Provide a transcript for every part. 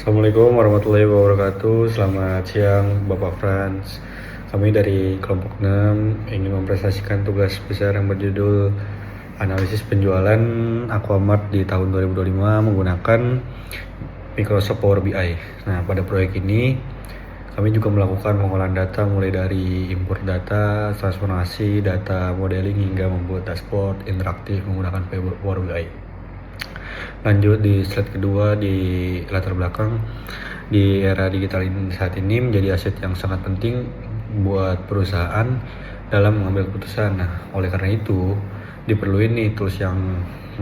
Assalamualaikum warahmatullahi wabarakatuh. Selamat siang Bapak Franz. Kami dari kelompok 6 ingin mempresentasikan tugas besar yang berjudul analisis penjualan Aquamart di tahun 2025 menggunakan Microsoft Power BI. Nah, pada proyek ini kami juga melakukan pengolahan data mulai dari import data, transformasi data, modeling hingga membuat dashboard interaktif menggunakan Power BI. Lanjut di slide kedua, di latar belakang di era digital ini saat ini menjadi aset yang sangat penting buat perusahaan dalam mengambil keputusan. Nah, oleh karena itu diperluin nih tools yang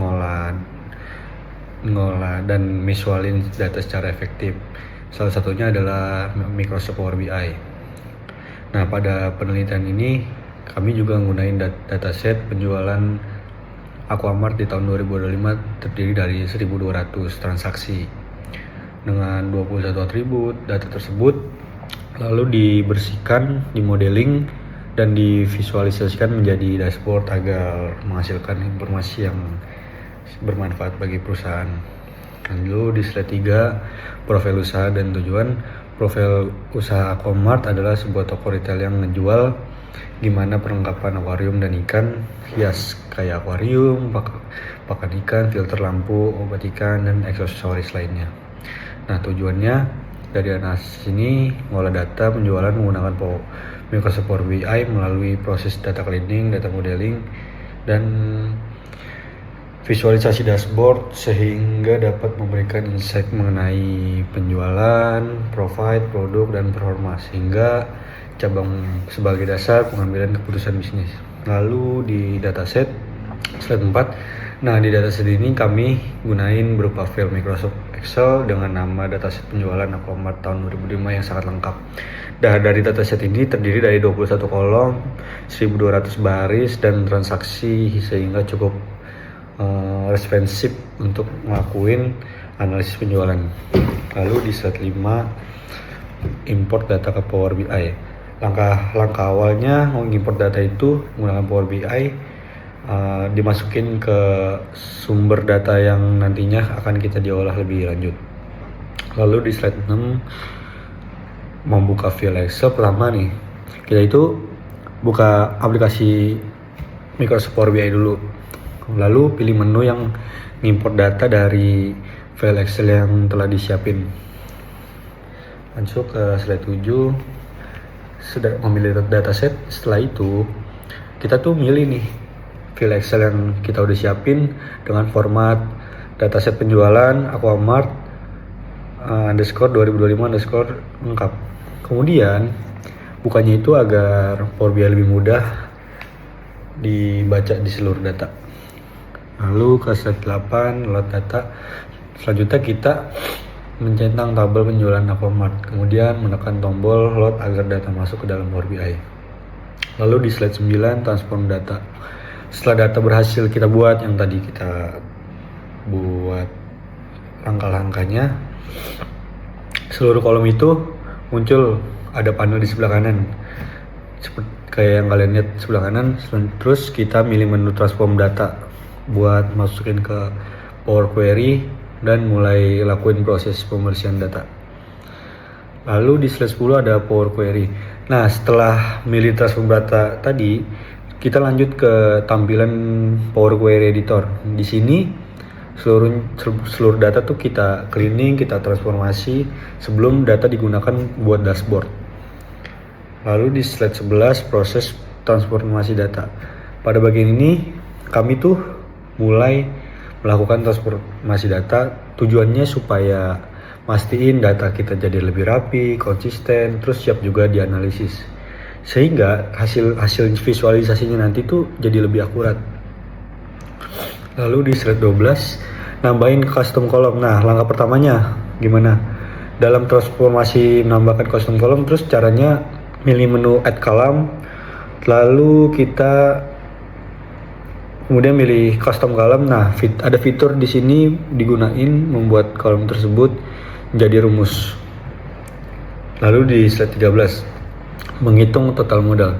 ngolah dan visualin data secara efektif. Salah satunya adalah Microsoft Power BI. Nah, pada penelitian ini kami juga menggunakan dataset penjualan Aquamart di tahun 2025 terdiri dari 1.200 transaksi dengan 21 atribut. Data tersebut lalu dibersihkan, dimodeling, dan divisualisasikan menjadi dashboard agar menghasilkan informasi yang bermanfaat bagi perusahaan. Lalu di slide 3, profil usaha dan tujuan. Profil usaha Aquamart adalah sebuah toko retail yang menjual gimana perlengkapan akuarium dan ikan hias kayak akuarium, pakan ikan, filter lampu, obat ikan, dan aksesoris lainnya. Nah, tujuannya dari analisis ini ngolah data penjualan menggunakan Microsoft Power BI melalui proses data cleaning, data modeling, dan visualisasi dashboard sehingga dapat memberikan insight mengenai penjualan, profit, produk, dan performa sehingga cabang sebagai dasar pengambilan keputusan bisnis. Lalu di dataset slide 4. Nah, di dataset ini kami gunain berupa file Microsoft Excel dengan nama dataset penjualan Aquamart tahun 2005 yang sangat lengkap. Dan dari dataset ini terdiri dari 21 kolom, 1.200 baris dan transaksi sehingga cukup responsif untuk ngelakuin analisis penjualan. Lalu di slide 5, import data ke Power BI. Langkah awalnya mengimport data itu menggunakan Power BI, dimasukin ke sumber data yang nantinya akan kita diolah lebih lanjut. Lalu di slide 6, membuka file Excel. Pertama nih, kita itu buka aplikasi Microsoft Power BI dulu, lalu pilih menu yang mengimport data dari file Excel yang telah disiapin. Masuk ke slide 7, sudah memilih dataset. Setelah itu kita tuh milih nih file Excel yang kita udah siapin dengan format dataset penjualan Aquamart underscore 2025 underscore lengkap. Kemudian bukanya itu agar Power BI lebih mudah dibaca di seluruh data. Lalu ke slide 8, load data. Selanjutnya kita mencentang tabel penjualan Aquamart, kemudian menekan tombol load agar data masuk ke dalam Power BI. Lalu di slide 9, transform data. Setelah data berhasil kita buat yang tadi kita buat langkah-langkahnya, seluruh kolom itu muncul ada panel di sebelah kanan seperti kayak yang kalian lihat sebelah kanan. Terus kita milih menu transform data buat masukin ke Power Query dan mulai lakuin proses pembersihan data. Lalu di slide 10 ada Power Query. Nah, setelah milih transform data tadi, kita lanjut ke tampilan Power Query Editor. Di sini seluruh data tuh kita cleaning, kita transformasi sebelum data digunakan buat dashboard. Lalu di slide 11, proses transformasi data. Pada bagian ini kami tuh mulai melakukan transformasi data, tujuannya supaya mastiin data kita jadi lebih rapi, konsisten, terus siap juga dianalisis sehingga hasil visualisasinya nanti tuh jadi lebih akurat. Lalu di slide 12, nambahin custom column. Nah, langkah pertamanya gimana? Dalam transformasi menambahkan custom column, terus caranya milih menu add column, lalu kita kemudian milih custom column. Nah, ada fitur di sini digunain membuat kolom tersebut menjadi rumus. Lalu di slide 13, menghitung total modal.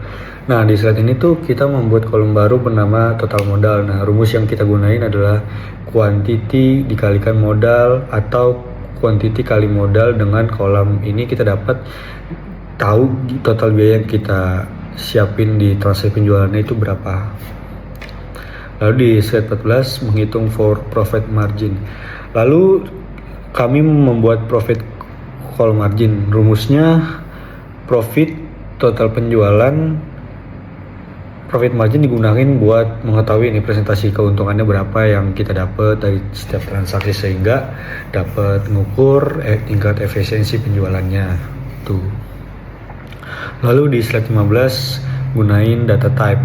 Nah, di slide ini tuh kita membuat kolom baru bernama total modal. Nah, rumus yang kita gunain adalah quantity dikalikan modal atau quantity kali modal. Dengan kolom ini kita dapat tahu total biaya yang kita siapin di transaksi penjualannya itu berapa. Lalu di slide 14 menghitung for profit margin. Lalu kami membuat profit call margin. Rumusnya profit total penjualan, profit margin digunakan buat mengetahui ini presentasi keuntungannya berapa yang kita dapat dari setiap transaksi sehingga dapat mengukur tingkat efisiensi penjualannya tuh. Lalu di slide 15 gunain data type.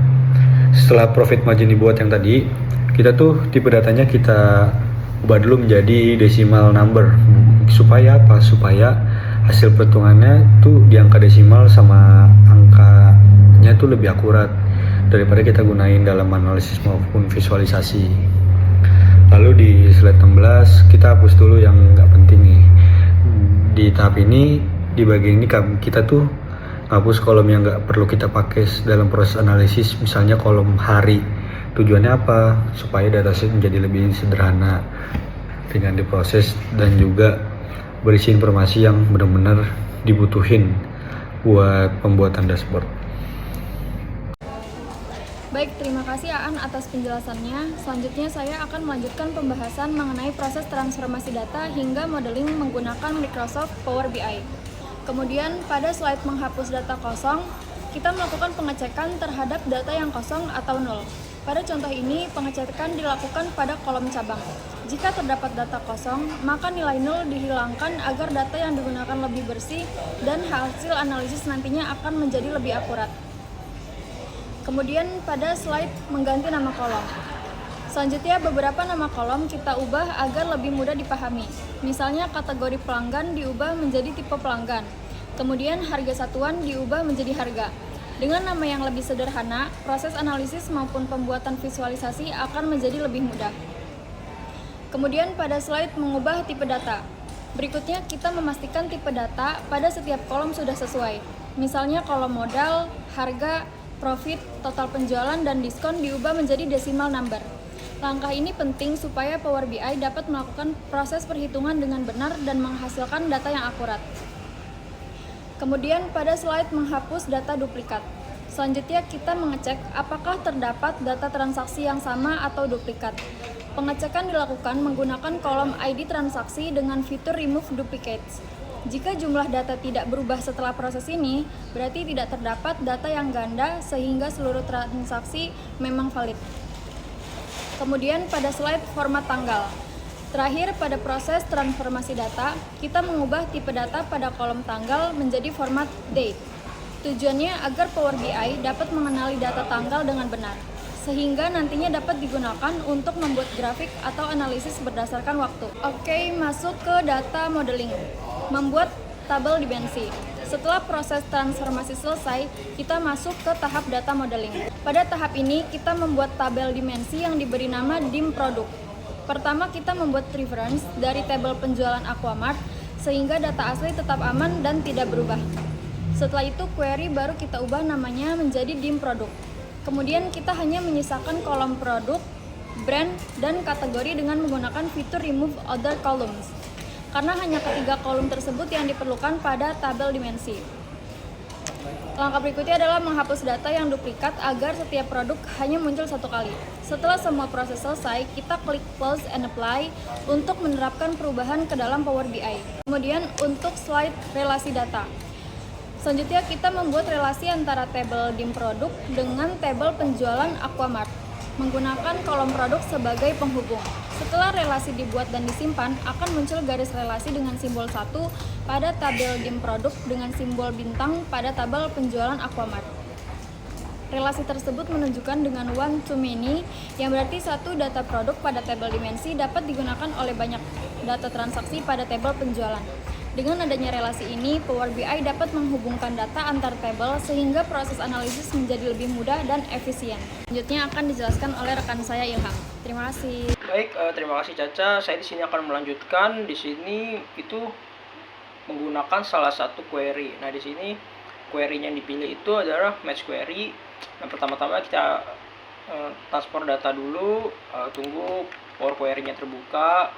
Setelah profit margin dibuat yang tadi, kita tuh tipe datanya kita ubah dulu menjadi decimal number. Supaya apa? Supaya hasil perhitungannya tuh di angka desimal sama angkanya tuh lebih akurat daripada kita gunain dalam analisis maupun visualisasi. Lalu di slide 16 kita hapus dulu yang nggak penting nih. Di tahap ini, di bagian ini kita tuh hapus kolom yang nggak perlu kita pakai dalam proses analisis, misalnya kolom hari. Tujuannya apa? Supaya dataset menjadi lebih sederhana dengan diproses dan juga berisi informasi yang benar-benar dibutuhin buat pembuatan dashboard. Baik, terima kasih Aan atas penjelasannya. Selanjutnya saya akan melanjutkan pembahasan mengenai proses transformasi data hingga modeling menggunakan Microsoft Power BI. Kemudian pada slide menghapus data kosong, kita melakukan pengecekan terhadap data yang kosong atau nol. Pada contoh ini, pengecekan dilakukan pada kolom cabang. Jika terdapat data kosong, maka nilai nol dihilangkan agar data yang digunakan lebih bersih dan hasil analisis nantinya akan menjadi lebih akurat. Kemudian pada slide mengganti nama kolom. Selanjutnya beberapa nama kolom kita ubah agar lebih mudah dipahami. Misalnya kategori pelanggan diubah menjadi tipe pelanggan. Kemudian harga satuan diubah menjadi harga. Dengan nama yang lebih sederhana, proses analisis maupun pembuatan visualisasi akan menjadi lebih mudah. Kemudian pada slide mengubah tipe data. Berikutnya kita memastikan tipe data pada setiap kolom sudah sesuai. Misalnya kolom modal, harga, profit, total penjualan, dan diskon diubah menjadi decimal number. Langkah ini penting supaya Power BI dapat melakukan proses perhitungan dengan benar dan menghasilkan data yang akurat. Kemudian pada slide menghapus data duplikat. Selanjutnya kita mengecek apakah terdapat data transaksi yang sama atau duplikat. Pengecekan dilakukan menggunakan kolom ID transaksi dengan fitur remove duplicates. Jika jumlah data tidak berubah setelah proses ini, berarti tidak terdapat data yang ganda sehingga seluruh transaksi memang valid. Kemudian pada slide format tanggal. Terakhir pada proses transformasi data, kita mengubah tipe data pada kolom tanggal menjadi format date. Tujuannya agar Power BI dapat mengenali data tanggal dengan benar, sehingga nantinya dapat digunakan untuk membuat grafik atau analisis berdasarkan waktu. Oke, masuk ke data modeling. Membuat tabel dimensi. Setelah proses transformasi selesai, kita masuk ke tahap data modeling. Pada tahap ini, kita membuat tabel dimensi yang diberi nama dim produk. Pertama, kita membuat reference dari tabel penjualan Aquamart, sehingga data asli tetap aman dan tidak berubah. Setelah itu, query baru kita ubah namanya menjadi dim produk. Kemudian, kita hanya menyisakan kolom produk, brand, dan kategori dengan menggunakan fitur remove other columns. Karena hanya ketiga kolom tersebut yang diperlukan pada tabel dimensi. Langkah berikutnya adalah menghapus data yang duplikat agar setiap produk hanya muncul satu kali. Setelah semua proses selesai, kita klik close and apply untuk menerapkan perubahan ke dalam Power BI. Kemudian untuk slide relasi data. Selanjutnya kita membuat relasi antara tabel dim produk dengan tabel penjualan Aquamart menggunakan kolom produk sebagai penghubung. Setelah relasi dibuat dan disimpan, akan muncul garis relasi dengan simbol 1 pada tabel dim produk dengan simbol bintang pada tabel penjualan Aquamart. Relasi tersebut menunjukkan dengan one to many, yang berarti satu data produk pada tabel dimensi dapat digunakan oleh banyak data transaksi pada tabel penjualan. Dengan adanya relasi ini, Power BI dapat menghubungkan data antar tabel sehingga proses analisis menjadi lebih mudah dan efisien. Selanjutnya akan dijelaskan oleh rekan saya Ilham. Terima kasih. Baik, terima kasih Caca. Saya di sini akan melanjutkan. Di sini itu menggunakan salah satu query. Nah, di sini query yang dipilih itu adalah match query. Nah, pertama-tama kita transfer data dulu, tunggu Power Query-nya terbuka.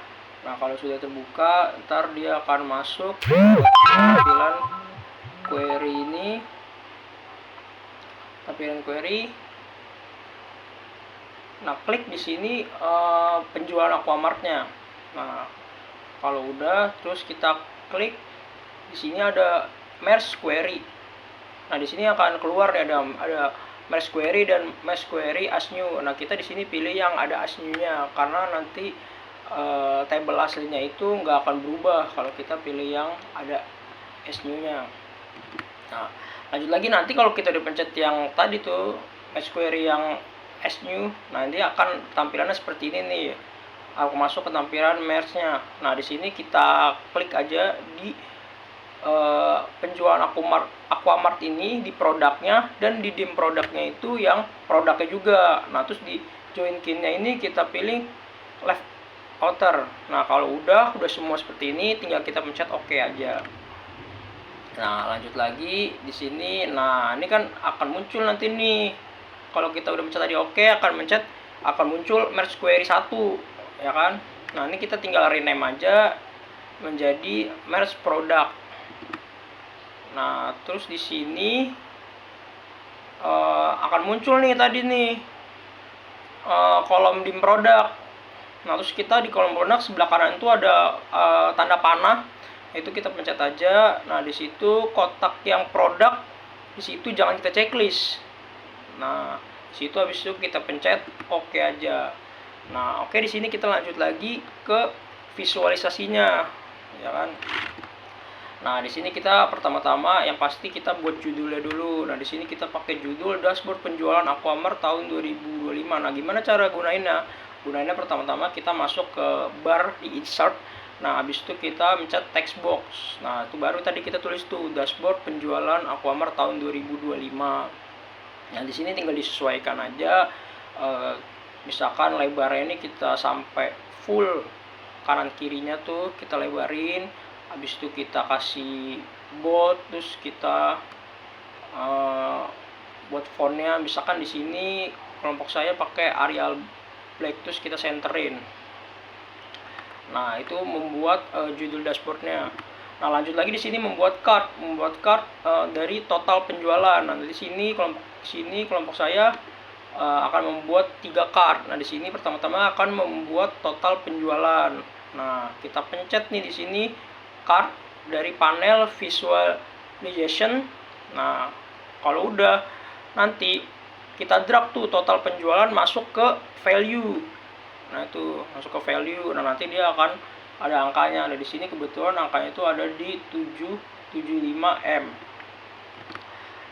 Nah, kalau sudah terbuka, ntar dia akan masuk ke tampilan query ini. Tampilan query. Nah, klik di sini penjualan Aquamartnya. Nah, kalau udah, terus kita klik di sini ada merge query. Nah, di sini akan keluar ada merge query dan merge query as new. Nah, kita di sini pilih yang ada as new-nya karena nanti table aslinya itu nggak akan berubah kalau kita pilih yang ada as new-nya. Nah, lanjut lagi nanti kalau kita udah pencet yang tadi tuh merge query yang as new, nanti akan tampilannya seperti ini nih. Aku masuk ke tampilan merge-nya. Nah, di sini kita klik aja di penjualan Aquamart ini di produknya, dan di dim produknya itu yang produknya juga. Nah, terus di join key-nya ini kita pilih left outer. Nah, kalau udah semua seperti ini, tinggal kita pencet OK aja. Nah, lanjut lagi di sini. Nah, ini kan akan muncul nanti nih. Kalau kita udah pencet tadi OK, akan muncul merge query 1, ya kan? Nah, ini kita tinggal rename aja menjadi merge product. Nah, terus di sini akan muncul nih tadi nih kolom dim produk. Nah, terus kita di kolom produk sebelah kanan itu ada tanda panah, itu kita pencet aja. Nah, di situ kotak yang produk, di situ jangan kita checklist. Nah, di situ habis itu kita pencet OK aja. Nah, oke, di sini kita lanjut lagi ke visualisasinya, ya kan? Nah, di sini kita pertama-tama yang pasti kita buat judulnya dulu. Nah, di sini kita pakai judul dashboard penjualan Aquamart tahun 2025. Nah, gimana cara gunainnya? Gunainnya pertama-tama kita masuk ke bar di insert. Nah, habis itu kita mencet text box. Nah, itu baru tadi kita tulis tuh dashboard penjualan Aquamart tahun 2025. Nah, di sini tinggal disesuaikan aja. Misalkan lebarnya ini kita sampai full kanan kirinya tuh kita lebarin. Habis itu kita kasih bold, terus kita buat fontnya, misalkan di sini kelompok saya pakai Arial Black, terus kita centerin. Nah, itu membuat judul dashboardnya. Nah, lanjut lagi di sini membuat card dari total penjualan. Nah, di sini kelompok saya akan membuat 3 card. Nah, di sini pertama-tama akan membuat total penjualan. Nah, kita pencet nih di sini card dari panel visualization. Nah, kalau udah, nanti kita drag tuh total penjualan masuk ke value. Nah, itu masuk ke value. Nah, nanti dia akan ada angkanya. Nah, di sini kebetulan angkanya itu ada di 775M.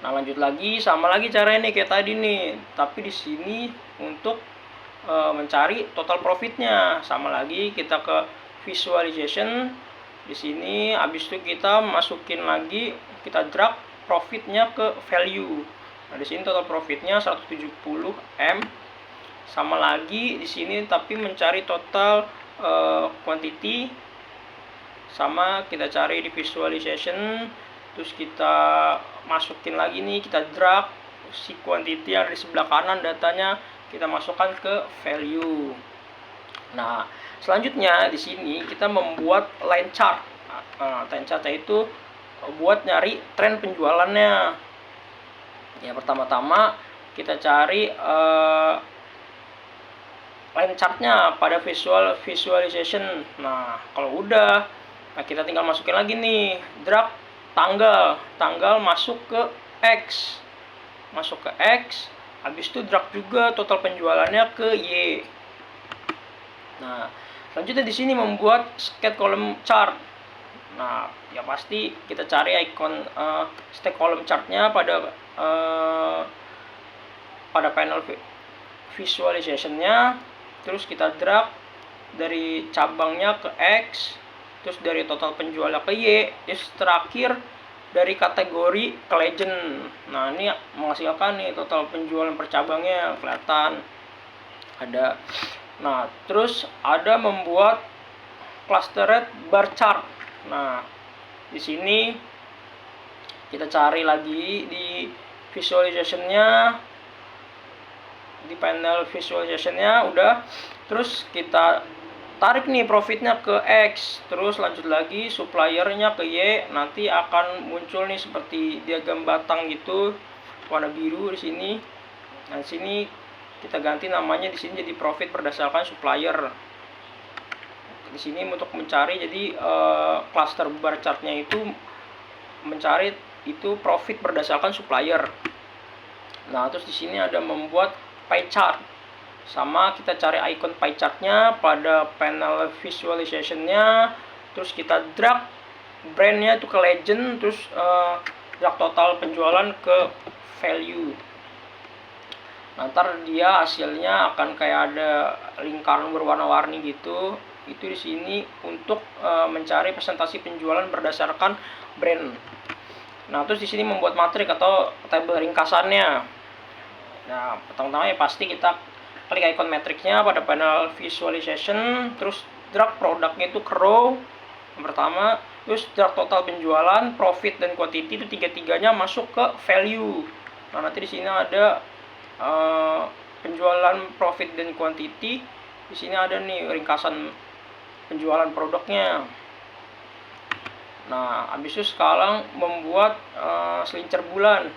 Nah, lanjut lagi, sama lagi caranya nih kayak tadi nih. Tapi di sini untuk mencari total profitnya, sama lagi kita ke visualization. Di sini habis itu kita masukin lagi, kita drag profitnya ke value. Nah, di sini total profitnya 170M. Sama lagi di sini tapi mencari total quantity, sama kita cari di visualization, terus kita masukin lagi nih, kita drag si quantity yang di sebelah kanan datanya kita masukkan ke value. Nah, selanjutnya di sini kita membuat line chart. Nah, line chart itu buat nyari tren penjualannya. Ya, pertama-tama kita cari line chartnya pada visualization. Nah, kalau udah, nah kita tinggal masukin lagi nih, drag tanggal masuk ke X, habis itu drag juga total penjualannya ke Y. Nah, selanjutnya di sini membuat stack column chart. Nah, ya pasti kita cari icon stack column chartnya pada panel visualization-nya, terus kita drag dari cabangnya ke X, terus dari total penjualnya ke Y, terus terakhir dari kategori ke legend. Nah, ini menghasilkan nih total penjualan per cabangnya kelihatan ada. Nah, terus ada membuat clustered bar chart. Nah, di sini kita cari lagi di visualization-nya, di panel visualization-nya udah, terus kita ketarik nih profitnya ke X, terus lanjut lagi suppliernya ke Y, nanti akan muncul nih seperti diagram batang gitu, warna biru di sini. Nah, di sini kita ganti namanya di sini jadi profit berdasarkan supplier. Di sini untuk mencari jadi cluster bar chartnya itu mencari itu profit berdasarkan supplier. Nah, terus di sini ada membuat pie chart. Sama kita cari icon pie chartnya pada panel visualization-nya, terus kita drag brandnya itu ke legend, terus drag total penjualan ke value. Nanti dia hasilnya akan kayak ada lingkaran berwarna-warni gitu. Itu di sini untuk mencari presentasi penjualan berdasarkan brand. Nah, terus di sini membuat matrik atau tabel ringkasannya. Nah, pertama-tama ya pasti kita klik icon matrixnya pada panel visualization, terus drag produknya itu ke row yang pertama, terus drag total penjualan, profit dan quantity itu tiga-tiganya masuk ke value. Nah, nanti di sini ada penjualan, profit dan quantity. Di sini ada nih ringkasan penjualan produknya. Nah, habis itu sekarang membuat selincer bulan.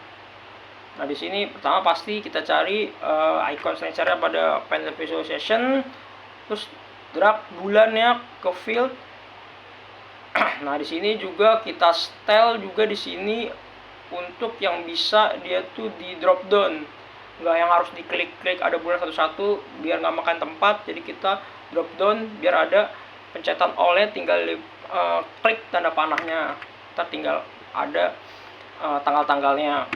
Nah, di sini pertama pasti kita cari icon selincernya pada panel visualization, terus drag bulannya ke field. Nah, di sini juga kita style juga di sini untuk yang bisa dia tuh di drop down, nggak yang harus diklik-klik ada bulan satu-satu biar nggak makan tempat. Jadi kita drop down biar ada pencetan OLED, tinggal klik tanda panahnya, kita tinggal ada tanggal-tanggalnya.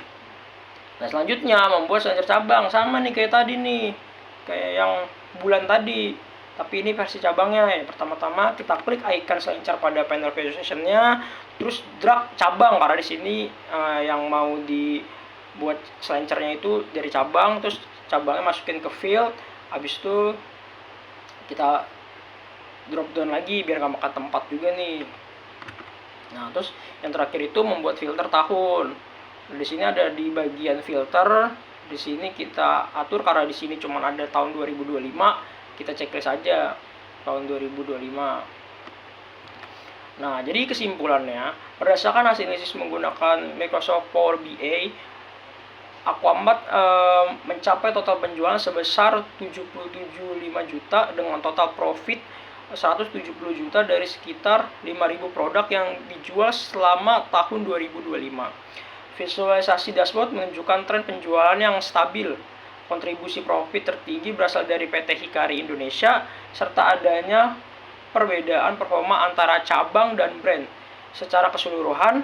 Nah, selanjutnya membuat selincer cabang, sama nih kayak tadi nih, kayak yang bulan tadi, tapi ini versi cabangnya. Ya, pertama-tama kita klik icon selincer pada panel visualization-nya, terus drag cabang karena di sini yang mau dibuat selincernya itu dari cabang, terus cabangnya masukin ke field, habis itu kita drop down lagi biar nggak makan tempat juga nih. Nah, terus yang terakhir itu membuat filter tahun. Di sini ada di bagian filter, di sini kita atur karena di sini cuma ada tahun 2025, kita checklist aja tahun 2025. Nah, jadi kesimpulannya, berdasarkan hasil analisis menggunakan Microsoft Power BI, Aquambat mencapai total penjualan sebesar 77,5 juta dengan total profit 170 juta dari sekitar 5.000 produk yang dijual selama tahun 2025. Visualisasi dashboard menunjukkan tren penjualan yang stabil. Kontribusi profit tertinggi berasal dari PT Hikari Indonesia, serta adanya perbedaan performa antara cabang dan brand. Secara keseluruhan,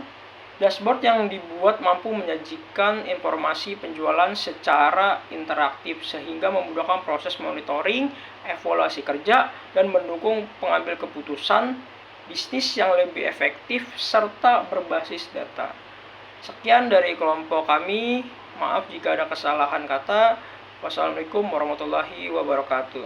dashboard yang dibuat mampu menyajikan informasi penjualan secara interaktif sehingga memudahkan proses monitoring, evaluasi kerja, dan mendukung pengambil keputusan bisnis yang lebih efektif serta berbasis data. Sekian dari kelompok kami. Maaf jika ada kesalahan kata. Wassalamualaikum warahmatullahi wabarakatuh.